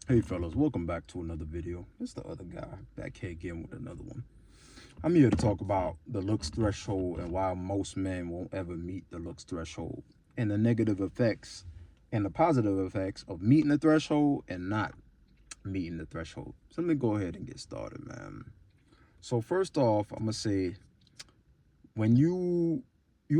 Hey fellas, welcome back to another video. It's the other guy back here again with another one. I'm here to talk about the looks threshold and why most men won't ever meet the looks threshold and the negative effects and the positive effects of meeting the threshold and not meeting the threshold. So let me go ahead and get started, man. So first off, I'm gonna say when you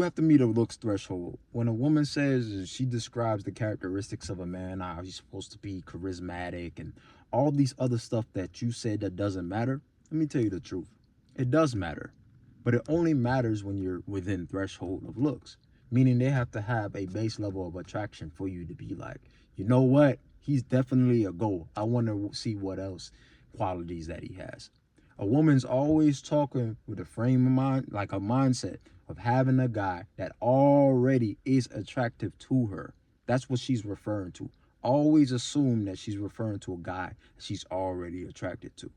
have to meet a looks threshold. When a woman says she describes the characteristics of a man, how he's supposed to be charismatic and all these other stuff that you said that doesn't matter, let me tell you the truth. It does matter, but it only matters when you're within threshold of looks, meaning they have to have a base level of attraction for you to be like, you know what? He's definitely a goal. I want to see what else qualities that he has. A woman's always talking with a frame of mind, like a mindset of having a guy that already is attractive to her. That's what she's referring to. Always assume that she's referring to a guy she's already attracted to.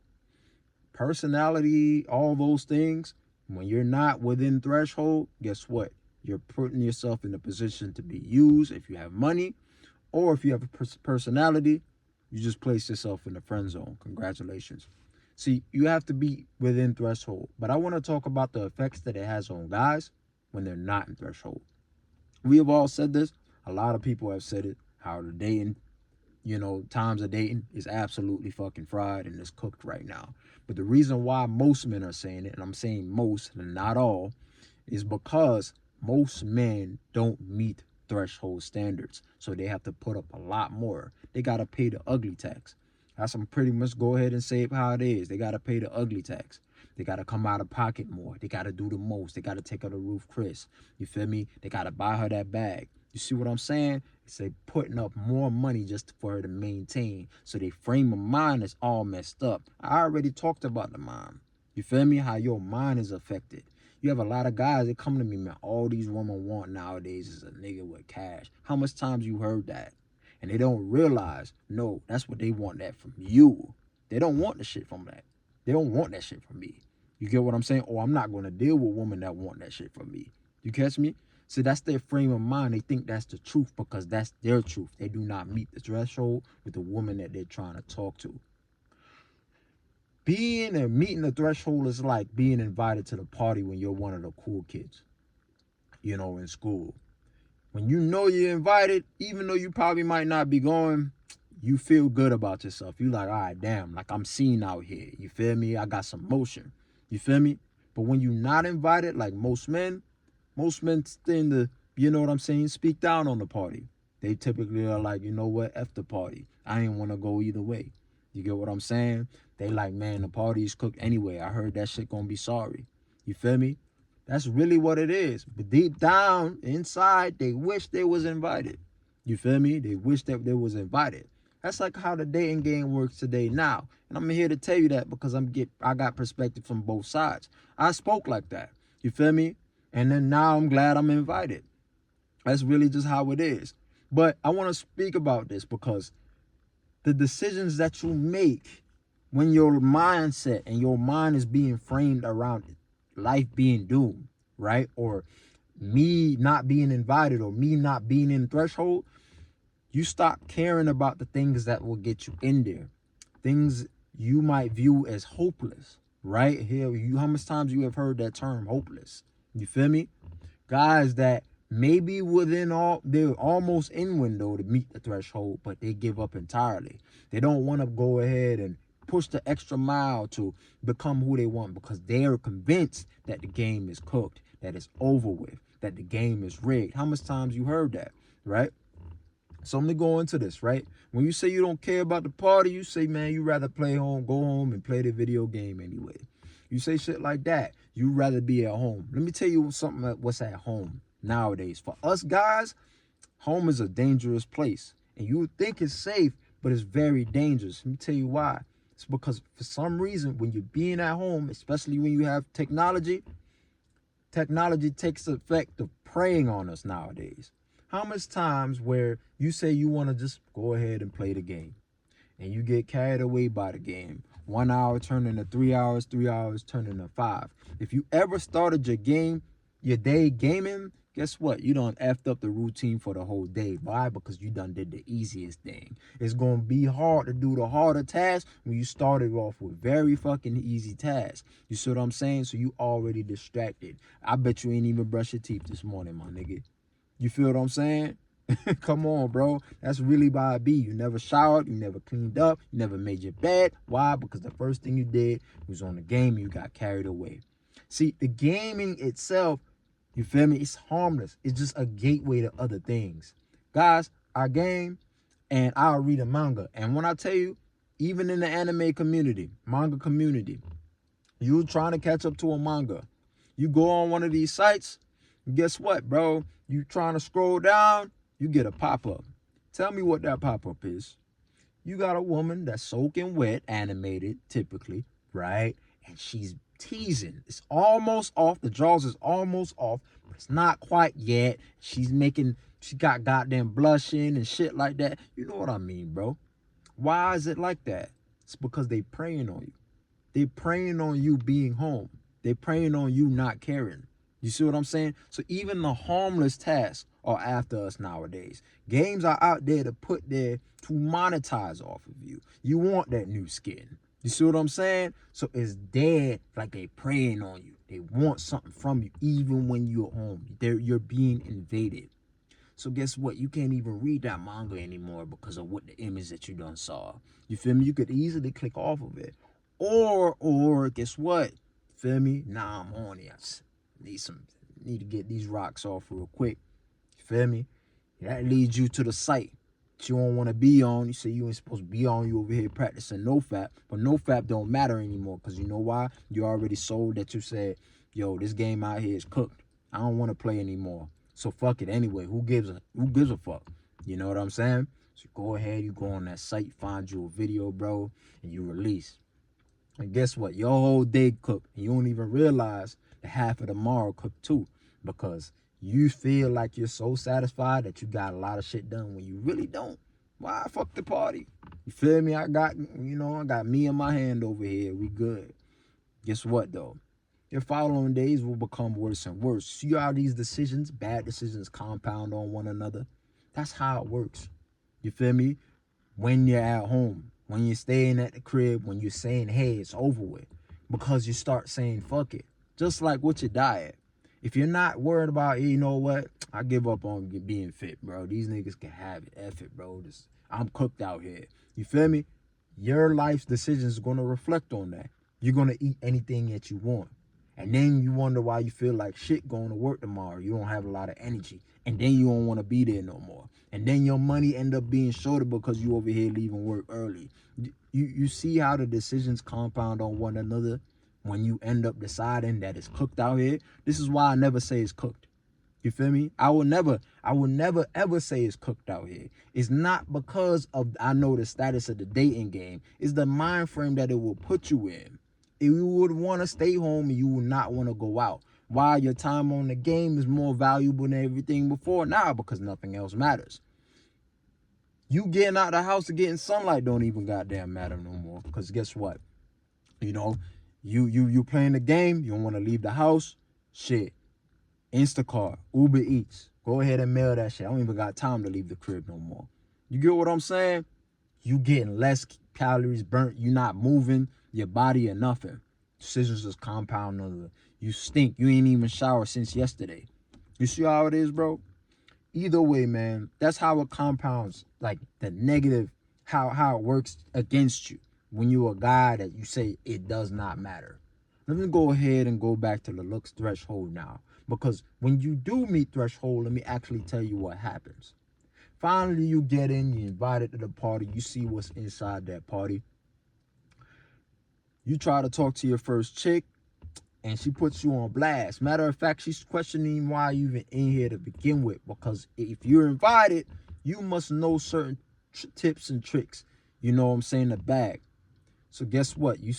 Personality, all those things, when you're not within threshold, guess what? You're putting yourself in a position to be used if you have money, or if you have a personality, you just place yourself in the friend zone. Congratulations. See, you have to be within threshold. But I want to talk about the effects that it has on guys when they're not in threshold. We have all said this. A lot of people have said it. How the dating, times of dating is absolutely fucking fried and it's cooked right now. But the reason why most men are saying it, and I'm saying most and not all, is because most men don't meet threshold standards. So they have to put up a lot more. They got to pay the ugly tax. That's some pretty much go ahead and say it how it is. They got to pay the ugly tax. They got to come out of pocket more. They got to do the most. They got to take her to Ruth Chris. You feel me? They got to buy her that bag. You see what I'm saying? It's they putting up more money just for her to maintain. So their frame of mind is all messed up. I already talked about the mind. You feel me? How your mind is affected. You have a lot of guys that come to me, man. All these women want nowadays is a nigga with cash. How much times you heard that? And they don't realize, no, that's what they want that from you. They don't want the shit from that. They don't want that shit from me. You get what I'm saying? Or I'm not going to deal with women that want that shit from me. You catch me? So that's their frame of mind. They think that's the truth because that's their truth. They do not meet the threshold with the woman that they're trying to talk to. Being and meeting the threshold is like being invited to the party when you're one of the cool kids, in school. When you know you're invited, even though you probably might not be going, you feel good about yourself. You like, all right, damn, like I'm seen out here. You feel me? I got some motion. You feel me? But when you're not invited, like most men tend to, you know what I'm saying, speak down on the party. They typically are like, you know what, F the party. I ain't want to go either way. You get what I'm saying? They like, man, the party's cooked anyway. I heard that shit gonna be sorry. You feel me? That's really what it is. But deep down, inside, they wish they was invited. You feel me? They wish that they was invited. That's like how the dating game works today now. And I'm here to tell you that because I got perspective from both sides. I spoke like that. You feel me? And then now I'm glad I'm invited. That's really just how it is. But I want to speak about this because the decisions that you make when your mindset and your mind is being framed around life being doomed, right? Or me not being invited or me not being in threshold, you stop caring about the things that will get you in there. Things you might view as hopeless, right? Here, how much times you have heard that term hopeless? You feel me? Guys that maybe they're almost in window to meet the threshold, but they give up entirely. They don't want to go ahead and push the extra mile to become who they want because they are convinced that the game is cooked, that it's over with, that the game is rigged. How much times you heard that, right? So let me go into this, right? When you say you don't care about the party, you say, man, you rather go home and play the video game anyway. You say shit like that. You rather be at home. Let me tell you something what's at home nowadays. For us guys, home is a dangerous place. And you would think it's safe, but it's very dangerous. Let me tell you why. It's because for some reason, when you're being at home, especially when you have technology takes the effect of preying on us nowadays. How much times where you say you want to just go ahead and play the game and you get carried away by the game. 1 hour turned into 3 hours turn into 5. If you ever started your day gaming, guess what? You done effed up the routine for the whole day. Why? Because you done did the easiest thing. It's gonna be hard to do the harder task when you started off with very fucking easy tasks. You see what I'm saying? So you already distracted. I bet you ain't even brush your teeth this morning, my nigga. You feel what I'm saying? Come on, bro. That's really by it be. You never showered, you never cleaned up, you never made your bed. Why? Because the first thing you did was on the game, you got carried away. See, the gaming itself, you feel me? It's harmless. It's just a gateway to other things. Guys, I game and I'll read a manga. And when I tell you, even in the anime community, manga community, you trying to catch up to a manga. You go on one of these sites, guess what, bro? You trying to scroll down, you get a pop-up. Tell me what that pop-up is. You got a woman that's soaking wet, animated, typically, right? And she's teasing. It's almost off. The jaws is almost off, but it's not quite yet. She got goddamn blushing and shit like that. You know what I mean, bro? Why is it like that? It's because they preying on you. They preying on you being home. They preying on you not caring. You see what I'm saying? So even the harmless tasks are after us nowadays. Games are out there to put there to monetize off of you. You want that new skin. You see what I'm saying? So it's dead like they preying on you. They want something from you even when you're home. You're being invaded. So guess what? You can't even read that manga anymore because of what the image that you done saw. You feel me? You could easily click off of it. Or guess what? Feel me? Nah, I'm on it. Need to get these rocks off real quick. You feel me? That leads you to the site that you don't want to be on. You say you ain't supposed to be on. You over here practicing NoFap, but NoFap don't matter anymore because you know why? You already sold that. You said, yo, this game out here is cooked. I don't want to play anymore. So fuck it anyway. Who gives a fuck? You know what I'm saying? So go ahead, you go on that site, find you a video, bro, and you release. And guess what? Your whole day cooked. You don't even realize the half of tomorrow cooked too, because you feel like you're so satisfied that you got a lot of shit done when you really don't. Why? Fuck the party. You feel me? I got me and my hand over here. We good. Guess what though? Your following days will become worse and worse. See how these decisions, bad decisions, compound on one another? That's how it works. You feel me? When you're at home, when you're staying at the crib, when you're saying, hey, it's over with, because you start saying, fuck it. Just like with your diet. If you're not worried about, hey, you know what? I give up on being fit, bro. These niggas can have it. F it, bro. I'm cooked out here. You feel me? Your life's decisions are going to reflect on that. You're going to eat anything that you want. And then you wonder why you feel like shit going to work tomorrow. You don't have a lot of energy. And then you don't want to be there no more. And then your money end up being shorter because you over here leaving work early. You see how the decisions compound on one another when you end up deciding that it's cooked out here? This is why I never say it's cooked. You feel me? I will never ever say it's cooked out here. It's not because of I know the status of the dating game. It's the mind frame that it will put you in. If you would want to stay home and you would not want to go out. Why? Your time on the game is more valuable than everything before now because nothing else matters. You getting out of the house and getting sunlight don't even goddamn matter no more. Because guess what? You know, you playing the game, you don't want to leave the house. Shit. Instacart, Uber Eats. Go ahead and mail that shit. I don't even got time to leave the crib no more. You get what I'm saying? You getting less calories burnt. You not moving your body or nothing. Decisions just compound on the. You stink. You ain't even showered since yesterday. You see how it is, bro? Either way, man, that's how it compounds, like the negative, how it works against you when you're a guy that you say it does not matter. Let me go ahead and go back to the looks threshold now. Because when you do meet threshold, let me actually tell you what happens. Finally, you get in, you're invited to the party, you see what's inside that party. You try to talk to your first chick, and she puts you on blast. Matter of fact, she's questioning why you even in here to begin with. Because if you're invited, you must know certain tips and tricks. You know what I'm saying? The bag. So guess what? You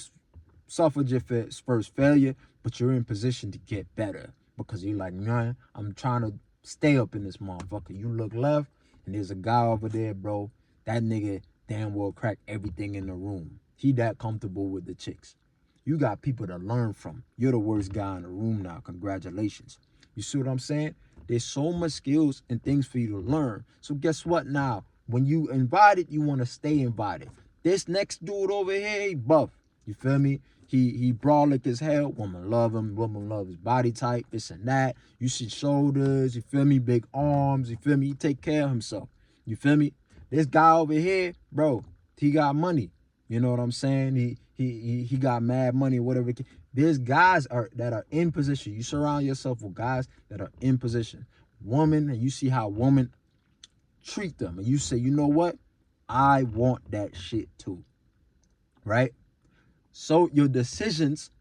suffered your first failure, but you're in position to get better. Because you're like, man, I'm trying to stay up in this motherfucker. You look left, and there's a guy over there, bro. That nigga damn well crack everything in the room. He that comfortable with the chicks. You got people to learn from. You're the worst guy in the room now. Congratulations. You see what I'm saying? There's so much skills and things for you to learn. So guess what now? When you invited, you want to stay invited. This next dude over here, he buff. You feel me? He brolic as hell. Woman love him. Woman love his body type, this and that. You see shoulders, you feel me? Big arms, you feel me? He take care of himself. You feel me? This guy over here, bro, he got money. You know what I'm saying? He got mad money, whatever. There's guys that are in position. You surround yourself with guys that are in position. Woman, and you see how women treat them. And you say, you know what? I want that shit too. Right? So your decisions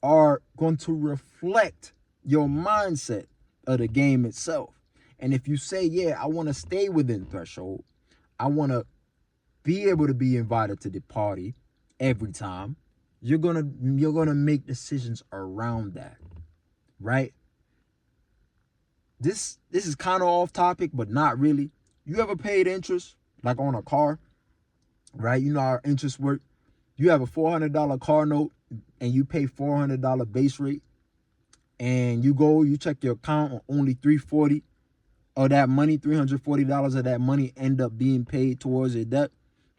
are going to reflect your mindset of the game itself. And if you say, yeah, I want to stay within threshold, I want to be able to be invited to the party every time, you're gonna make decisions around that, right? This is kind of off topic, but not really. You ever paid interest, like on a car, right? You know how interest work. You have a $400 car note and you pay $400 base rate, and you check your account on only $340 of that money, $340 of that money end up being paid towards your debt.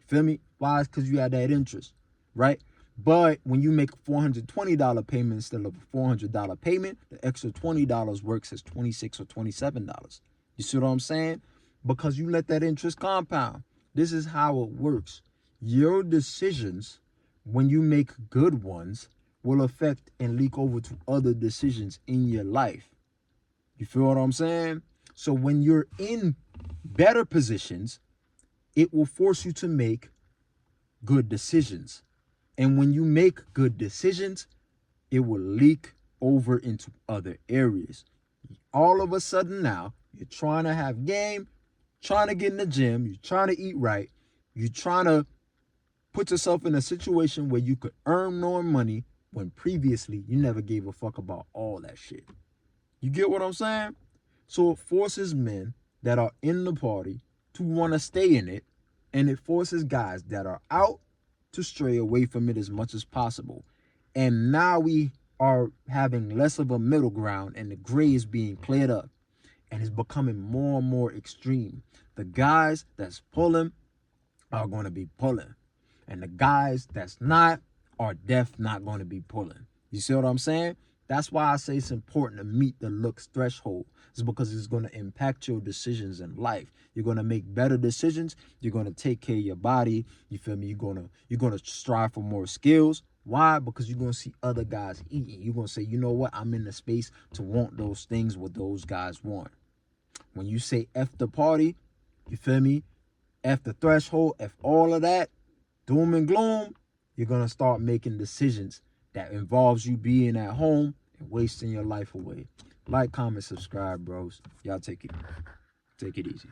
Feel me? Why? It's because you had that interest, right? But when you make a $420 payment instead of a $400 payment, the extra $20 works as $26 or $27. You see what I'm saying? Because you let that interest compound. This is how it works. Your decisions, when you make good ones, will affect and leak over to other decisions in your life. You feel what I'm saying? So when you're in better positions, it will force you to make good decisions. And when you make good decisions, it will leak over into other areas. All of a sudden now, you're trying to have game, trying to get in the gym, you're trying to eat right, you're trying to put yourself in a situation where you could earn more money when previously you never gave a fuck about all that shit. You get what I'm saying? So it forces men that are in the party to want to stay in it, and it forces guys that are out to stray away from it as much as possible. And now we are having less of a middle ground, and the gray is being cleared up, and it's becoming more and more extreme. The guys that's pulling are going to be pulling, and the guys that's not are not going to be pulling. You see what I'm saying? That's why I say it's important to meet the looks threshold. It's because it's going to impact your decisions in life. You're going to make better decisions. You're going to take care of your body. You feel me? You're going to strive for more skills. Why? Because you're going to see other guys eating. You're going to say, you know what? I'm in the space to want those things what those guys want. When you say F the party, you feel me? F the threshold, F all of that, doom and gloom, you're going to start making decisions that involves you being at home and wasting your life away. Like, comment, subscribe, bros. Y'all take it easy.